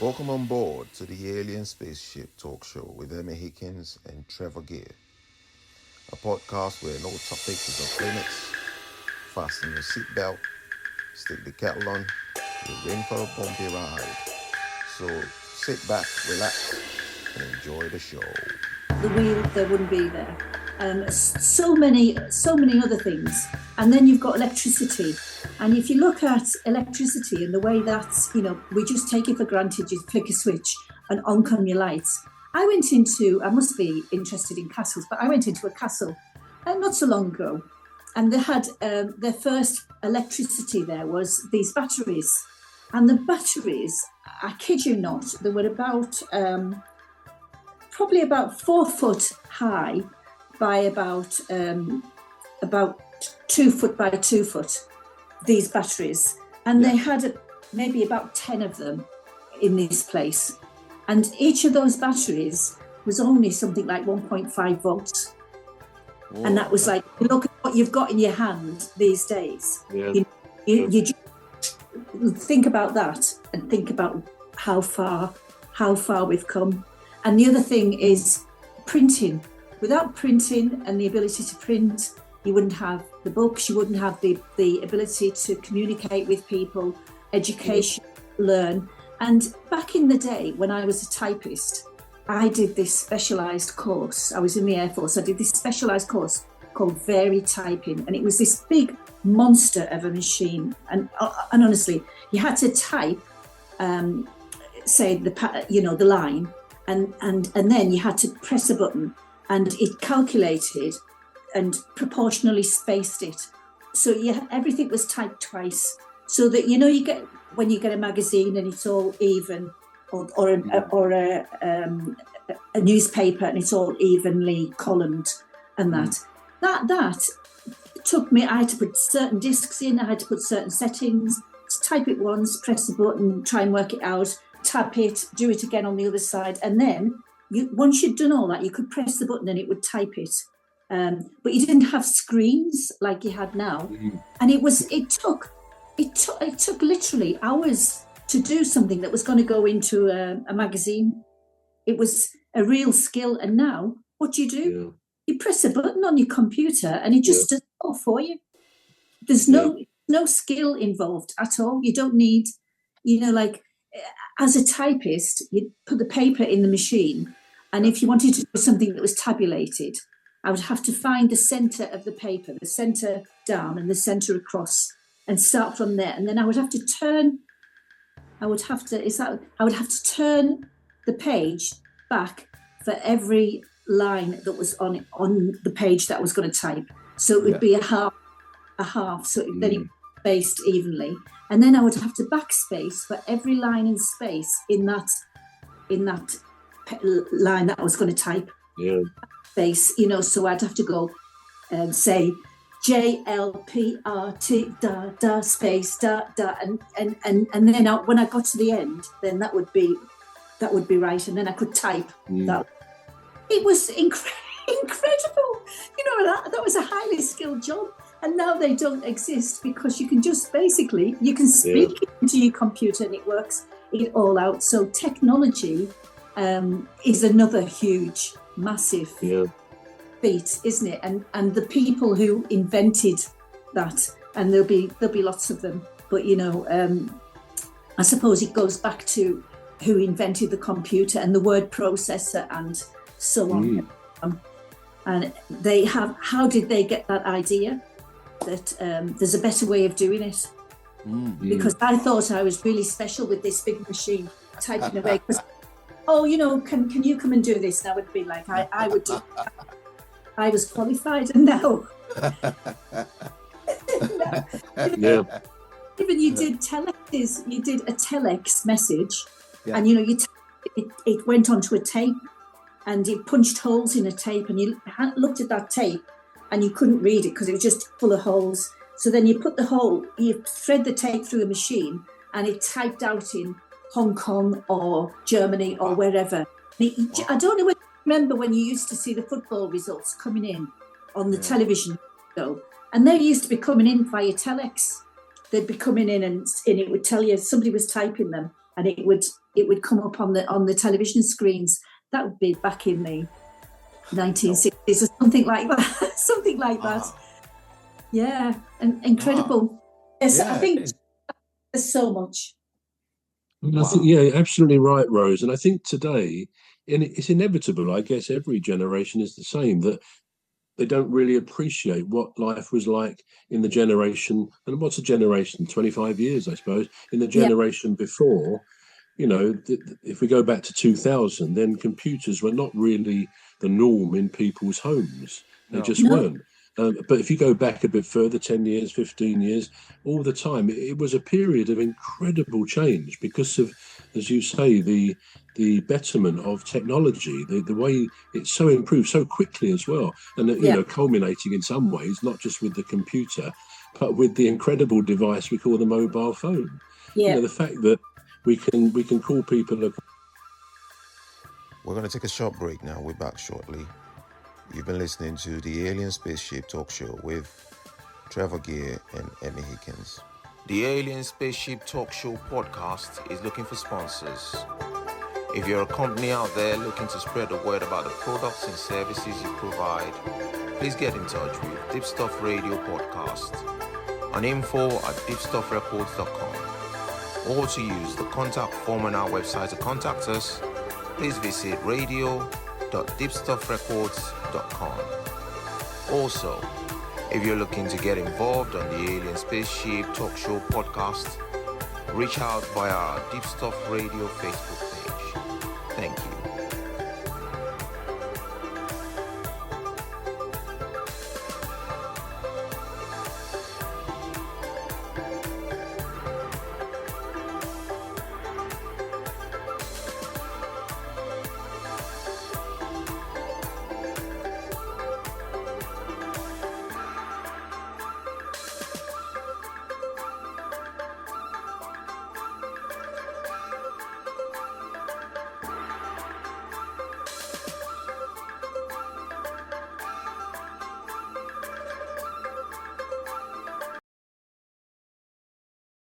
Welcome on board to the Alien Spaceship talk show with Emmy Hikins and Trevor, a podcast where no topic is off limits. Fasten your seatbelt, stick the kettle on, you're in for a bumpy ride. So sit back, relax, and enjoy the show. The wheel, there wouldn't be there. So many other things. And then you've got electricity. And if you look at electricity and the way that's, we just take it for granted, you flick a switch and on come your lights. I must be interested in castles, but I went into a castle not so long ago, and they had their first electricity there was these batteries. And the batteries, I kid you not, they were about probably about 4 foot high by about 2 foot by 2 foot, these batteries. And they had maybe about 10 of them in this place. And each of those batteries was only something like 1.5 volts. Whoa. And that was like, look at what you've got in your hand these days. Yeah. You just think about that and think about how far we've come. And the other thing is printing. Without printing and the ability to print, you wouldn't have the books, you wouldn't have the ability to communicate with people, education, learn. And back in the day when I was a typist, I did this specialised course. I was in the Airforce. I did this specialised course called Varied Typing. And it was this big monster of a machine. And honestly, you had to type, say, the line. And then you had to press a button and it calculated and proportionally spaced it. So everything was typed twice. So that, you get, when you get a magazine and it's all even, or a newspaper and it's all evenly columned and that took me, I had to put certain discs in, I had to put certain settings, type it once, press the button, try and work it out, tap it, do it again on the other side. And then once you'd done all that, you could press the button and it would type it. But you didn't have screens like you had now. And it took literally hours to do something that was going to go into a magazine. It was a real skill. And now what do? Yeah. You press a button on your computer and it just does it all for you. There's no skill involved at all. You don't need, as a typist, you'd put the paper in the machine, and if you wanted to do something that was tabulated, I would have to find the centre of the paper, the centre down and the centre across, and start from there. And then I would have to turn the page back for every line that was on the page that I was going to type. So it would be a half. So then it spaced evenly. And then I would have to backspace for every line and space in that line that I was going to type. Yeah. Space, so I'd have to go and say JLPRT da space da and then when I got to the end, then that would be right, and then I could type that. It was incredible. That was a highly skilled job. And now they don't exist because you can just you can speak into your computer and it works it all out. So technology is another huge, massive feat, isn't it? And the people who invented that, and there'll be lots of them. But I suppose it goes back to who invented the computer and the word processor and so on. And how did they get that idea that there's a better way of doing it? Because I thought I was really special with this big machine typing away. Because, can you come and do this? And I would be like, I would do. I was qualified, and now. Even you did telexes. You did a telex message, and it went onto a tape. And it punched holes in a tape, and you looked at that tape and you couldn't read it because it was just full of holes. So then you thread the tape through the machine and it typed out in Hong Kong or Germany or wherever. I don't know whether you remember when you used to see the football results coming in on the television show, and they used to be coming in via telex. They'd be coming in and it would tell you somebody was typing them, and it would come up on the television screens. That would be back in the 1960s or something like that. Something like that. Yeah, and incredible. Wow. Yes, yeah. I think there's so much. I think, yeah, absolutely right, Rose. And I think today, and it's inevitable, I guess every generation is the same, that they don't really appreciate what life was like in the generation, and what's a generation, 25 years, I suppose, in the generation before. You know, if we go back to 2000, then computers were not really the norm in people's homes. They just weren't. But if you go back a bit further, 10 years, 15 years, all the time, it was a period of incredible change because of, as you say, the betterment of technology, the way it's so improved so quickly as well. And, you know, culminating in some ways, not just with the computer, but with the incredible device we call the mobile phone. Yeah. You know, the fact that we can call people. We're going to take a short break now. We're back shortly. You've been listening to the Alien Spaceship Talk Show with Trevor Gear and Emmy Hikins. The Alien Spaceship Talk Show podcast is looking for sponsors. If you're a company out there looking to spread the word about the products and services you provide, please get in touch with Deepstuff Radio Podcast on info@deepstuffrecords.com, or to use the contact form on our website to contact us, please visit radio.deepstuffrecords.com. Also, if you're looking to get involved on the Alien Spaceship Talk Show podcast, reach out via our Deepstuff Radio Facebook page. Thank you.